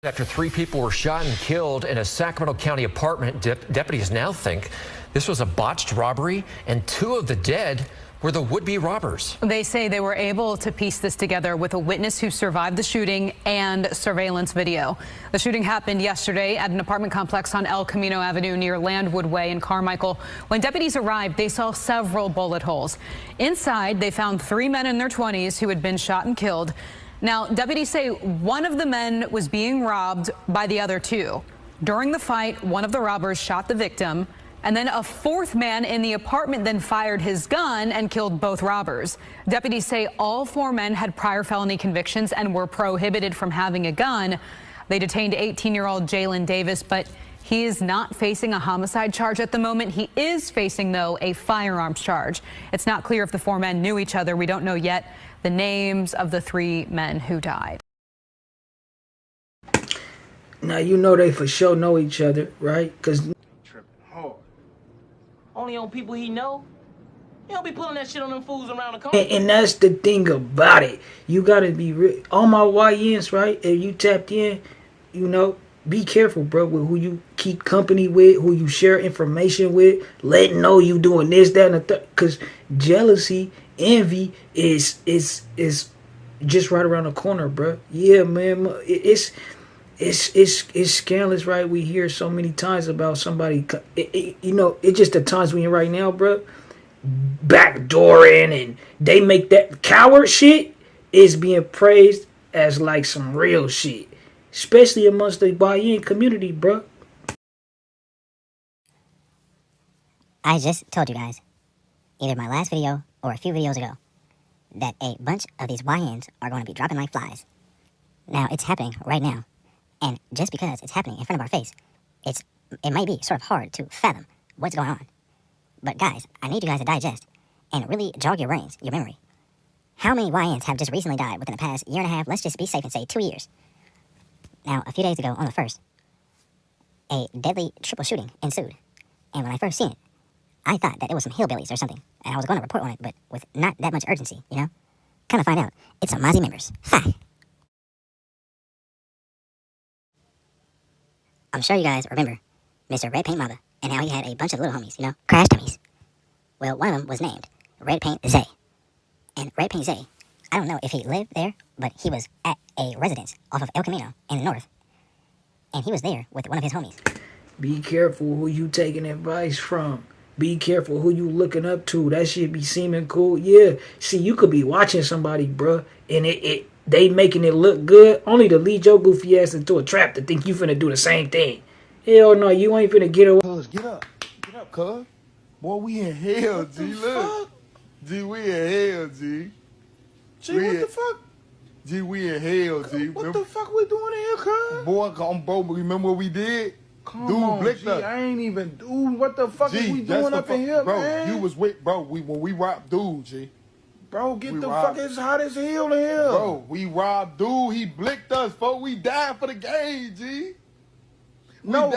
After 3 people were shot and killed in a Sacramento County apartment, deputies now think this was a botched robbery, and 2 of the dead were the would-be robbers. They say they were able to piece this together with a witness who survived the shooting and surveillance video. The shooting happened yesterday at an apartment complex on El Camino Avenue near Landwood Way in Carmichael. When deputies arrived, they saw several bullet holes. Inside, they found 3 men in their 20s who had been shot and killed. Now, deputies say one of the men was being robbed by the other 2. During the fight, one of the robbers shot the victim, and then a 4th man in the apartment then fired his gun and killed both robbers. Deputies say all 4 men had prior felony convictions and were prohibited from having a gun. They detained 18-year-old Jalen Davis, but he is not facing a homicide charge at the moment. He is facing, though, a firearms charge. It's not clear if the 4 men knew each other. We don't know yet the names of the 3 men who died. Now, you know they for sure know each other, right? Because tripping hard. Only on people he know. He don't be pulling that shit on them fools around the corner. and that's the thing about it. You got to be real. All my YNs, right? If you tapped in, you know, be careful, bro, with who you keep company with, who you share information with. Let know you doing this, that, and the third. Because jealousy, envy is just right around the corner, bro. Yeah, man, it's scandalous, right? We hear so many times about somebody. You know, it's just the times we in right now, bro. Backdooring, and they make that coward shit is being praised as like some real shit, especially amongst the buy-in community, bro. I just told you guys, either my last video or a few videos ago, that a bunch of these YNs are going to be dropping like flies. Now, it's happening right now. And just because it's happening in front of our face, it might be sort of hard to fathom what's going on. But guys, I need you guys to digest and really jog your brains, your memory. How many YNs have just recently died within the past year and a half? Let's just be safe and say 2 years. Now, a few days ago on the 1st, a deadly triple shooting ensued. And when I first seen it, I thought that it was some hillbillies or something. And I was going to report on it, but with not that much urgency, you know? Kind of find out, it's some Mozzy members. Ha! I'm sure you guys remember Mr. Red Paint Mama and how he had a bunch of little homies, you know, crash dummies. Well, one of them was named Red Paint Zay. And Red Paint Zay, I don't know if he lived there, but he was at a residence off of El Camino in the north. And he was there with one of his homies. Be careful who you taking advice from. Be careful who you looking up to. That shit be seeming cool. Yeah, see, you could be watching somebody, bruh, and they making it look good, only to lead your goofy ass into a trap to think you finna do the same thing. Hell no, you ain't finna get away. Cuz, get up, cuz. Boy, we in hell, G. Look, G, we in hell, G. G, what the fuck? G, we in hell, G. What the fuck we doing in here, cuz? Boy, bro, remember what we did? Come on, G, I ain't even dude. What the fuck is we doing up in here, bro, man? You was with, bro, when we robbed dude, G. Bro, get the fuck, it's hot as hell in here. Bro, we robbed dude, he blicked us, folks. We died for the game, G. No,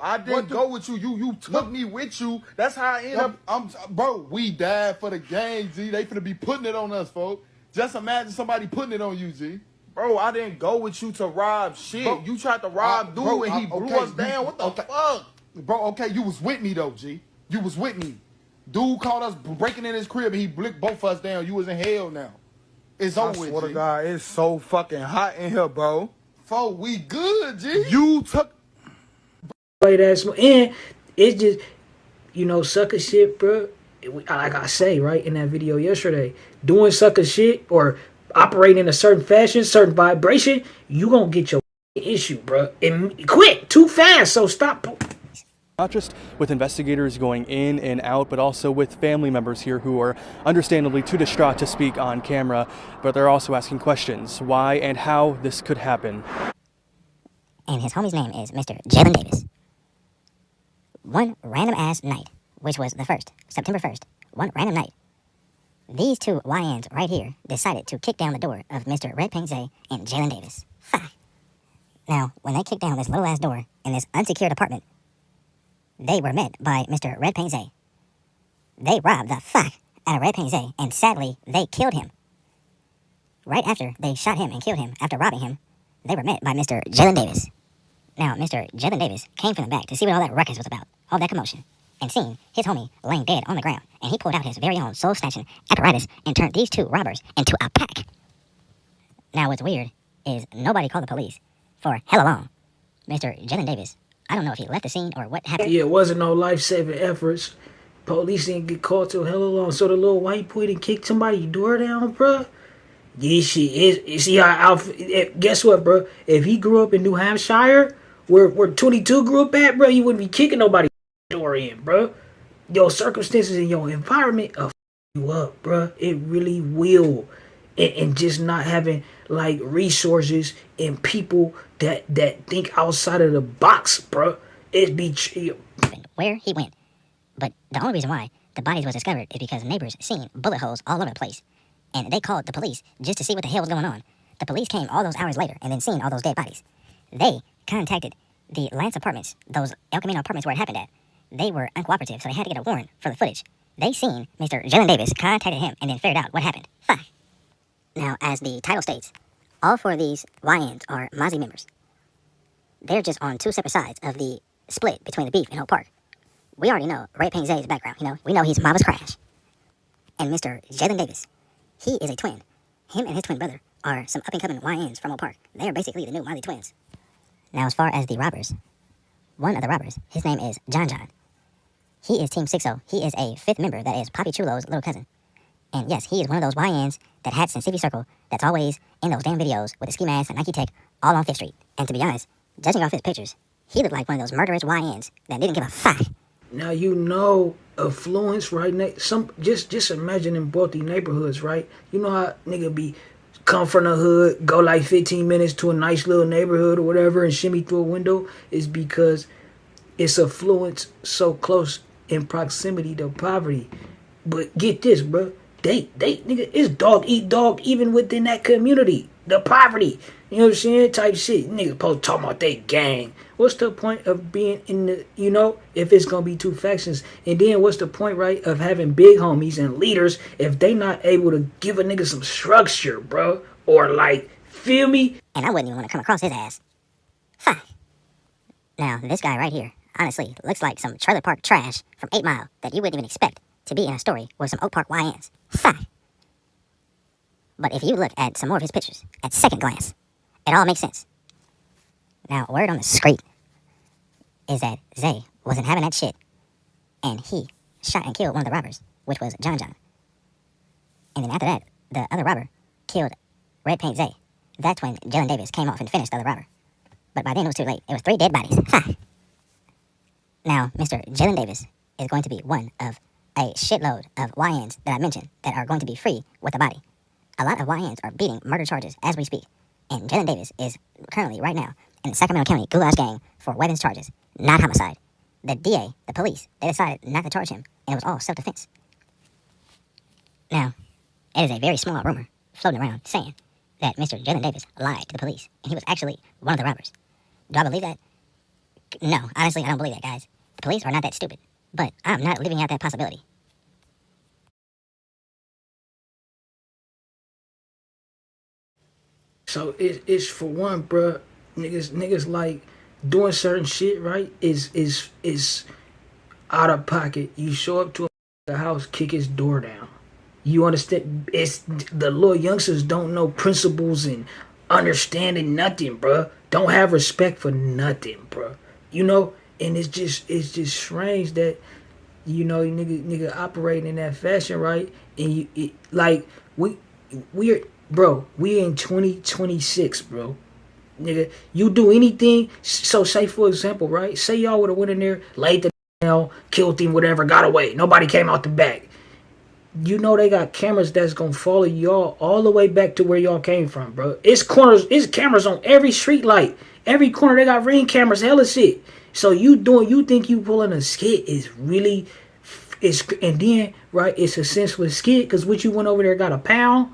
I didn't go with you. You took me with you. That's how I end up. Bro, we died for the game, G. They finna be putting it on us, folks. Just imagine somebody putting it on you, G. Bro, I didn't go with you to rob shit. Bro, you tried to rob dude and he blew us down. What the fuck? Bro, okay, you was with me though, G. You was with me. Dude caught us breaking in his crib and he blicked both of us down. You was in hell now. It's over with, I swear to God, it's so fucking hot in here, bro. Folks, we good, G. You took... And it's just, you know, sucker shit, bro. Like I say, right, in that video yesterday, doing sucker shit or operating in a certain fashion, certain vibration, you gonna get your issue, bro. And quick, too fast, so stop. Not just with investigators going in and out, but also with family members here who are understandably too distraught to speak on camera, but they're also asking questions, why and how this could happen. And his homie's name is Mr. Jalen Davis. One random ass night, which was the 1st, September 1st, one random night, these 2 YNs right here decided to kick down the door of Mr. Red Paint Zay and Jalen Davis. Fuck. Now, when they kicked down this little ass door in this unsecured apartment, they were met by Mr. Red Paint Zay. They robbed the fuck out of Red Paint Zay, and sadly, they killed him. Right after they shot him and killed him, after robbing him, they were met by Mr. Jalen Davis. Now, Mr. Jalen Davis came from the back to see what all that ruckus was about, all that commotion, and seen his homie laying dead on the ground, and he pulled out his very own soul-snatching apparatus and turned these two robbers into a pack. Now, what's weird is nobody called the police for hella long. Mr. Jalen Davis, I don't know if he left the scene or what happened. Yeah, it wasn't no life-saving efforts. Police didn't get called till hella long, so the little white boy didn't kick somebody's door down, bruh. Yeah, shit is. You see how guess what, bro? If he grew up in New Hampshire, where 22 grew up at, bro, you wouldn't be kicking nobody's door in, bro. Your circumstances and your environment will f you up, bro. It really will. And just not having like resources and people that think outside of the box, bro. It be where he went. But the only reason why the bodies was discovered is because neighbors seen bullet holes all over the place. And they called the police just to see what the hell was going on. The police came all those hours later and then seen all those dead bodies. They contacted the Lance apartments, those El Camino apartments where it happened at. They were uncooperative, so they had to get a warrant for the footage. They seen Mr. Jalen Davis, contacted him, and then figured out what happened. Fuck. Now, as the title states, all four of these YNs are Mozzy members. They're just on two separate sides of the split between the beef and Hope Park. We already know Ray Payne Zay's background, We know he's Mama's Crash. And Mr. Jalen Davis, he is a twin. Him and his twin brother are some up-and-coming YNs from Oak Park. They are basically the new Mozzy twins. Now, as far as the robbers, one of the robbers, his name is John John. He is Team 6-0. He is a fifth member that is Poppy Chulo's little cousin. And yes, he is one of those YNs that hats in City Circle that's always in those damn videos with the ski mask and Nike Tech all on 5th Street. And to be honest, judging off his pictures, he looked like one of those murderous YNs that didn't give a fuck. Now affluence, right? Just imagine in both these neighborhoods, right? You know how nigga be come from the hood, go like 15 minutes to a nice little neighborhood or whatever and shimmy through a window, is because it's affluence so close in proximity to poverty. But get this, bro. They nigga, it's dog eat dog even within that community. The poverty. You know what I'm saying? Type shit. Niggas supposed to talk about they gang. What's the point of being in the, if it's going to be two factions? And then what's the point, right, of having big homies and leaders if they not able to give a nigga some structure, bro? Or like, feel me? And I wouldn't even want to come across his ass. Fuck. Now, this guy right here, honestly, looks like some trailer park trash from 8 Mile that you wouldn't even expect to be in a story with some Oak Park YNs. Fuck. But if you look at some more of his pictures, at second glance, it all makes sense. Now, word on the street is that Zay wasn't having that shit, and he shot and killed one of the robbers, which was John John. And then after that, the other robber killed Red Paint Zay. That's when Jalen Davis came off and finished the other robber. But by then it was too late. It was 3 dead bodies. Ha! Now, Mr. Jalen Davis is going to be one of a shitload of YNs that I mentioned that are going to be free with a body. A lot of YNs are beating murder charges as we speak. And Jalen Davis is currently, right now, in the Sacramento County Goulash gang for weapons charges, not homicide. The DA, the police, they decided not to charge him, and it was all self-defense. Now, it is a very small rumor floating around saying that Mr. Jalen Davis lied to the police, and he was actually one of the robbers. Do I believe that? No, honestly, I don't believe that, guys. The police are not that stupid, but I'm not leaving out that possibility. So it's for one, bruh, niggas like doing certain shit, right? Is out of pocket. You show up to a house, kick his door down. You understand? It's the little youngsters don't know principles and understanding nothing, bruh. Don't have respect for nothing, bruh. And it's just strange that nigga operating in that fashion, right? And we in 2026, bro. Nigga, you do anything. So say for example, right? Say y'all would have went in there, laid the down, killed him, whatever, got away. Nobody came out the back. They got cameras that's gonna follow y'all all the way back to where y'all came from, bro. It's cameras on every street light. Every corner they got ring cameras, hella shit. So you think you pulling a skit is really, and then, right, it's a senseless skit because what you went over there got a pound.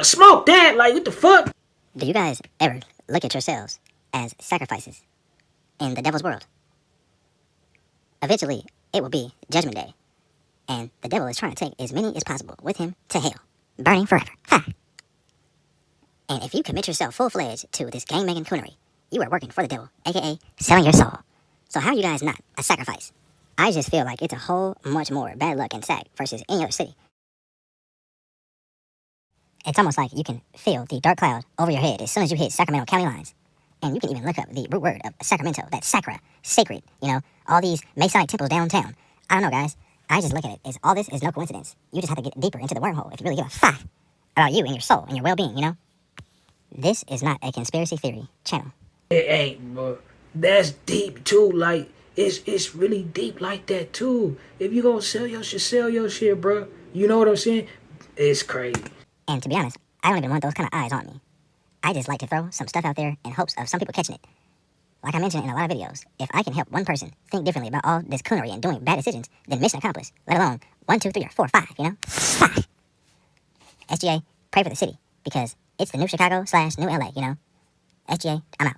Smoke that, like, what the fuck? Do you guys ever look at yourselves as sacrifices in the devil's world? Eventually, it will be Judgment Day, and the devil is trying to take as many as possible with him to hell, burning forever. Ha! And if you commit yourself full-fledged to this gang-making coonery, you are working for the devil, aka selling your soul. So how are you guys not a sacrifice? I just feel like it's a whole much more bad luck in Sac versus any other city. It's almost like you can feel the dark cloud over your head as soon as you hit Sacramento county lines. And you can even look up the root word of Sacramento, that's sacra, sacred, you know, all these Masonic temples downtown. I don't know, guys. I just look at it as all this is no coincidence. You just have to get deeper into the wormhole if you really give a fuck about you and your soul and your well-being, you know? This is not a conspiracy theory channel. It ain't, bro. That's deep, too. Like, it's really deep like that, too. If you gonna sell your shit, bro. You know what I'm saying? It's crazy. And to be honest, I don't even want those kind of eyes on me. I just like to throw some stuff out there in hopes of some people catching it. Like I mentioned in a lot of videos, if I can help one person think differently about all this coonery and doing bad decisions, then mission accomplished. Let alone 1, 2, 3, or 4, 5, you know? 5. SGA, pray for the city, because it's the new Chicago / new LA, you know? SGA, I'm out.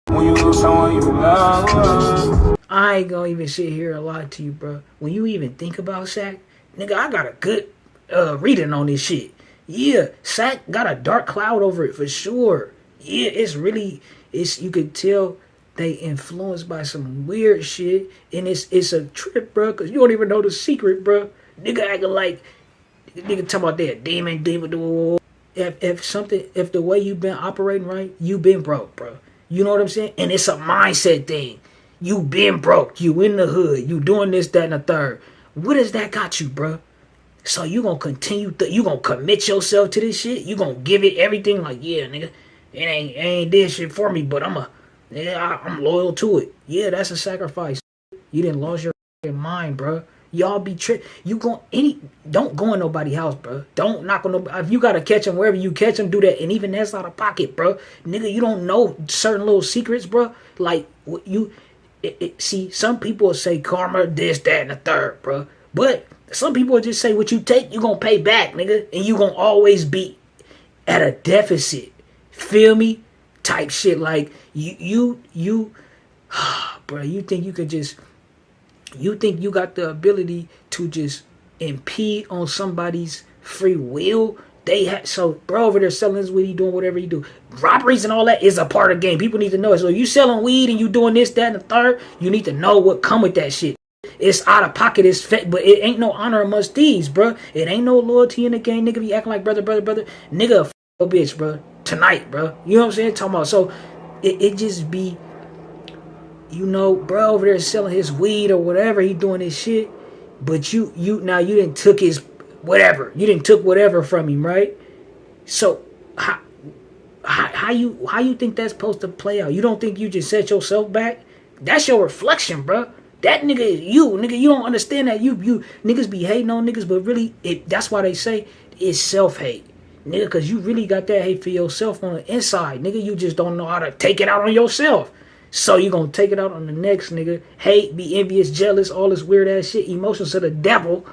When you lose someone you love, I ain't gonna even sit here and lie to you, bro. When you even think about Sac, nigga, I got a good reading on this shit. Yeah, Sac got a dark cloud over it for sure. Yeah, you could tell they influenced by some weird shit, and it's a trip, bro, because you don't even know the secret, bro. Nigga acting like, nigga talking about that demon. If the way you've been operating right, you been broke, bro. You know what I'm saying? And it's a mindset thing. You been broke. You in the hood. You doing this, that, and the third. What has that got you, bro? So you gonna continue, you gonna commit yourself to this shit? You gonna give it everything like, yeah, nigga, it ain't this shit for me, but I'm loyal to it. Yeah, that's a sacrifice. You didn't lose your mind, bro. Y'all be don't go in nobody's house, bro. Don't knock on nobody. If you gotta catch them wherever you catch them, do that. And even that's out of pocket, bro. Nigga, you don't know certain little secrets, bro. Like see, some people will say karma, this, that, and the third, bro. But some people will just say what you take, you gonna pay back, nigga. And you gonna always be at a deficit. Feel me? Type shit. Like, bro, you think you could just, you think you got the ability to just impede on somebody's free will? So bro over there selling his weed, doing whatever you do. Robberies and all that is a part of the game. People need to know it. So you selling weed and you doing this, that, and the third, you need to know what come with that shit. It's out of pocket, it's fake, but it ain't no honor amongst thieves, bro. It ain't no loyalty in the game, nigga. Be acting like brother. Nigga, a bitch, bro. Tonight, bro. You know what I'm saying? Talking about, so it just be, you know, bro over there selling his weed or whatever, he doing his shit, but you didn't took his whatever. You didn't took whatever from him, right? So how you think that's supposed to play out? You don't think you just set yourself back? That's your reflection, bro. That nigga is you, nigga. You don't understand that. You niggas be hating on niggas, but really, that's why they say it's self-hate, nigga, because you really got that hate for yourself on the inside, nigga. You just don't know how to take it out on yourself. So you gonna take it out on the next nigga. Hate, be envious, jealous, all this weird ass shit. Emotions of the devil,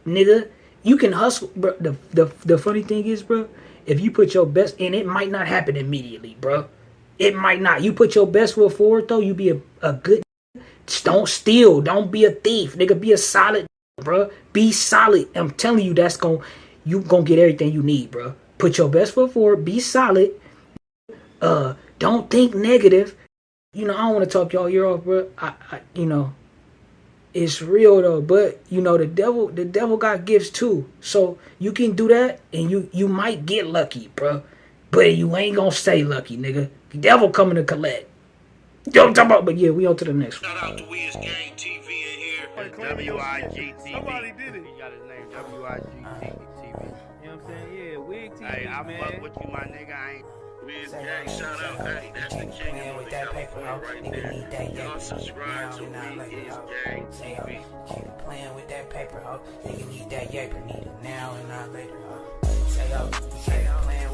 nigga. You can hustle, bro. The funny thing is, bro, if you put your best, and it might not happen immediately, bro. It might not. You put your best foot forward, though, you be a good. Don't steal. Don't be a thief, nigga. Be a solid, bro. Be solid. I'm telling you, you gonna get everything you need, bro. Put your best foot forward. Be solid. Don't think negative. You know, I don't want to talk y'all ear off, bro. You know, it's real though. But you know, the devil got gifts too. So you can do that, and you might get lucky, bro. But you ain't gonna stay lucky, nigga. The devil coming to collect. Don't talk about, but yeah, we on to the next one. Shout out to W.I.G TV in here. W.I.G TV. Somebody did it. He got his name, W.I.G TV. You know what I'm saying? Yeah, Wig TV, hey, I fuck with you, my nigga. I ain't Wig gang, shout out. Hey, that's the king of the California right there. Y'all subscribe to Wig gang TV. Keep playing with that paper, ho. Nigga need that yaper, need it now and not later, ho. Say, yo, playing